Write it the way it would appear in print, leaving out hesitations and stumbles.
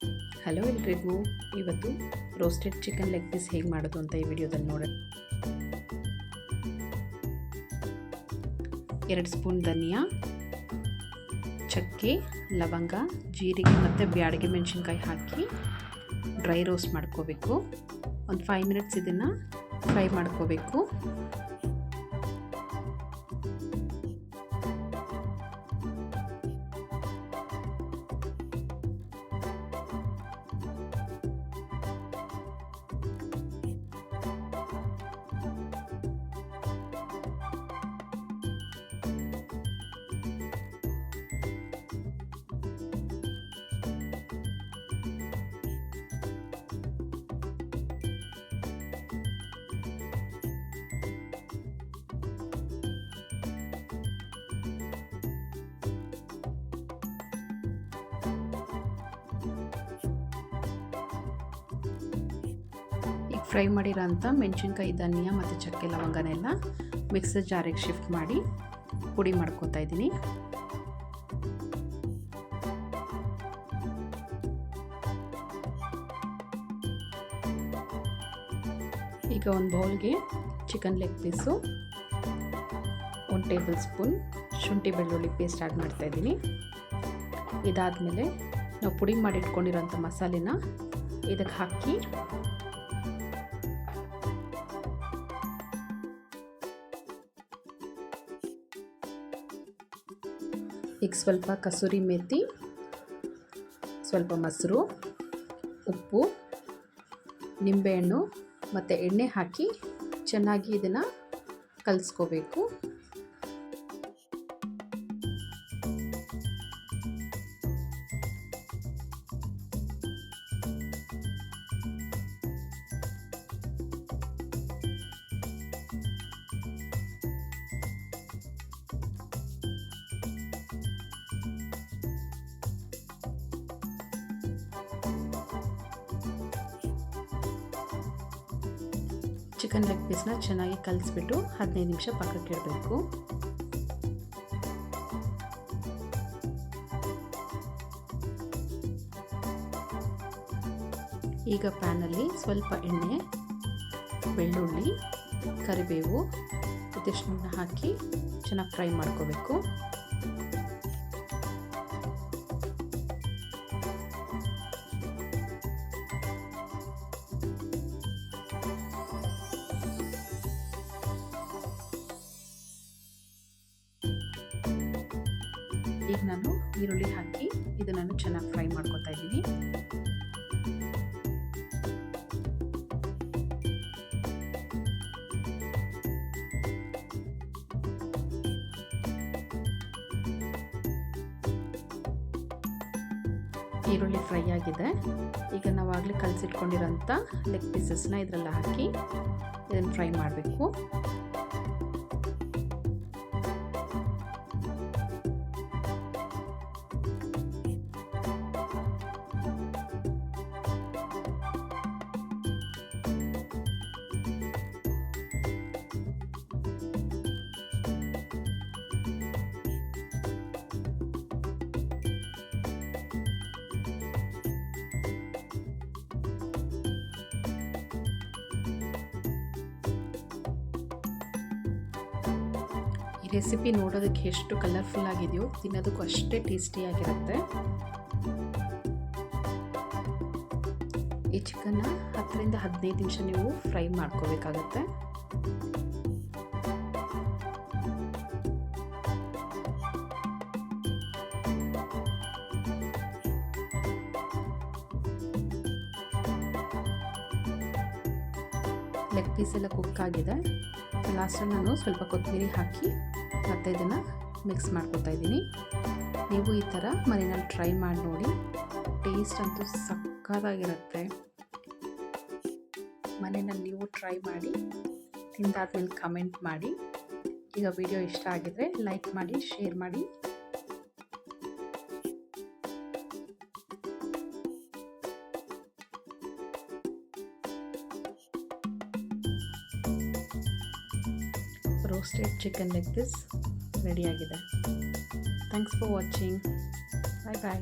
Hello ಎಲ್ರಿಗೂ, ಇವತ್ತು roasted chicken leg piece ಹೇಗೆ ಮಾಡೋದು ಅಂತ ಈ ವಿಡಿಯೋದಲ್ಲಿ ನೋಡಿ. 2 ಸ್ಪೂನ್ ಧನಿಯಾ, ಚಕ್ಕೆ, ಲವಂಗ, ಜೀರಿಗೆ ಮತ್ತು ಬ್ಯಾಡಗೆ ಮೆಣಸಿನ್ಕಾಯಿ ಹಾಕಿ ಡ್ರೈ ರೋಸ್ಟ್ ಮಾಡ್ಕೋಬೇಕು. ಒಂದು 5 ಮಿನಿಟ್ಸ್ ಇದನ್ನು ಫ್ರೈ ಮಾಡ್ಕೋಬೇಕು. ಈಗ ಫ್ರೈ ಮಾಡಿರೋಂಥ ಮೆಣಸಿನ್ಕಾಯಿ, ಧನಿಯಾ ಮತ್ತು ಚಕ್ಕೆ ಲವಂಗನೆಲ್ಲ ಮಿಕ್ಸರ್ ಜಾರಿಗೆ ಶಿಫ್ಟ್ ಮಾಡಿ ಪುಡಿ ಮಾಡ್ಕೊತಾ ಇದ್ದೀನಿ. ಈಗ ಒಂದು ಬೌಲ್ಗೆ chicken leg piece, 1 table spoon ಶುಂಠಿ ಬೆಳ್ಳುಳ್ಳಿ ಪೇಸ್ಟ್ ಆ್ಯಡ್ ಮಾಡ್ತಾಯಿದ್ದೀನಿ. ಇದಾದಮೇಲೆ ನಾವು ಪುಡಿ ಮಾಡಿ ಇಟ್ಕೊಂಡಿರೋಂಥ ಮಸಾಲೆನ ಇದಕ್ಕೆ ಹಾಕಿ ಈಗ ಸ್ವಲ್ಪ ಕಸೂರಿ ಮೇಥಿ, ಸ್ವಲ್ಪ ಮೊಸರು, ಉಪ್ಪು, ನಿಂಬೆಹಣ್ಣು ಮತ್ತು ಎಣ್ಣೆ ಹಾಕಿ ಚೆನ್ನಾಗಿ ಇದನ್ನು ಕಲಿಸ್ಕೋಬೇಕು. ಚಿಕನ್ ಲೆಗ್ ಪೀಸ್ನ ಚೆನ್ನಾಗಿ ಕಲಿಸ್ಬಿಟ್ಟು 15 ನಿಮಿಷ ಪಕ್ಕಕ್ಕೆ ಇಡಬೇಕು. ಈಗ ಪ್ಯಾನಲ್ಲಿ ಸ್ವಲ್ಪ ಎಣ್ಣೆ, ಬೆಳ್ಳುಳ್ಳಿ, ಕರಿಬೇವು ಇದಿಷ್ಟನ್ನ ಹಾಕಿ ಚೆನ್ನಾಗಿ ಫ್ರೈ ಮಾಡ್ಕೋಬೇಕು. ಈಗ ನಾನು ಈರುಳ್ಳಿ ಹಾಕಿ ಇದನ್ನು ಚೆನ್ನಾಗಿ ಫ್ರೈ ಮಾಡ್ಕೊತಾ ಇದ್ದೀನಿ. ಈರುಳ್ಳಿ ಫ್ರೈ ಆಗಿದೆ. ಈಗ ನಾವಾಗಲೇ ಕಲಸಿಟ್ಕೊಂಡಿರೋಂಥ ಲೆಗ್ ಪೀಸಸ್ನ ಇದರೆಲ್ಲ ಹಾಕಿ ಇದನ್ನು ಫ್ರೈ ಮಾಡಬೇಕು. ಈ ರೆಸಿಪಿ ನೋಡೋದಕ್ಕೆ ಎಷ್ಟು ಕಲರ್ಫುಲ್ ಆಗಿದೆಯೋ ತಿನ್ನೋದಕ್ಕೂ ಅಷ್ಟೇ ಟೇಸ್ಟಿಯಾಗಿರುತ್ತೆ. ಈ ಚಿಕನ್ನ 10 ರಿಂದ 15 ನಿಮಿಷ ನೀವು ಫ್ರೈ ಮಾಡ್ಕೋಬೇಕಾಗತ್ತೆ. ಲೆಗ್ ಪೀಸ್ ಎಲ್ಲ ಕುಕ್ ಆಗಿದೆ. ಲಾಸ್ಟಲ್ಲಿ ನಾನು ಸ್ವಲ್ಪ ಕೊತ್ತಂಬರಿ ಹಾಕಿ ಮತ್ತೆ ಇದನ್ನು ಮಿಕ್ಸ್ ಮಾಡ್ಕೊತಾ ಇದ್ದೀನಿ. ನೀವು ಈ ಥರ ಮನೆಯಲ್ಲಿ ಟ್ರೈ ಮಾಡಿ ನೋಡಿ, ಟೇಸ್ಟ್ ಅಂತೂ ಸಕ್ಕತ್ತಾಗಿರುತ್ತೆ. ಮನೆಯಲ್ಲಿ ನೀವು ಟ್ರೈ ಮಾಡಿ ತಿಂದಾದ್ಮೇಲೆ ಕಮೆಂಟ್ ಮಾಡಿ. ಈಗ ವಿಡಿಯೋ ಇಷ್ಟ ಆಗಿದ್ರೆ ಲೈಕ್ ಮಾಡಿ, ಶೇರ್ ಮಾಡಿ. ರೋಸ್ಟೆಡ್ ಚಿಕನ್ ಲೆಗ್ ಪೀಸ್ ರೆಡಿಯಾಗಿದೆ. Thanks for watching. Bye bye.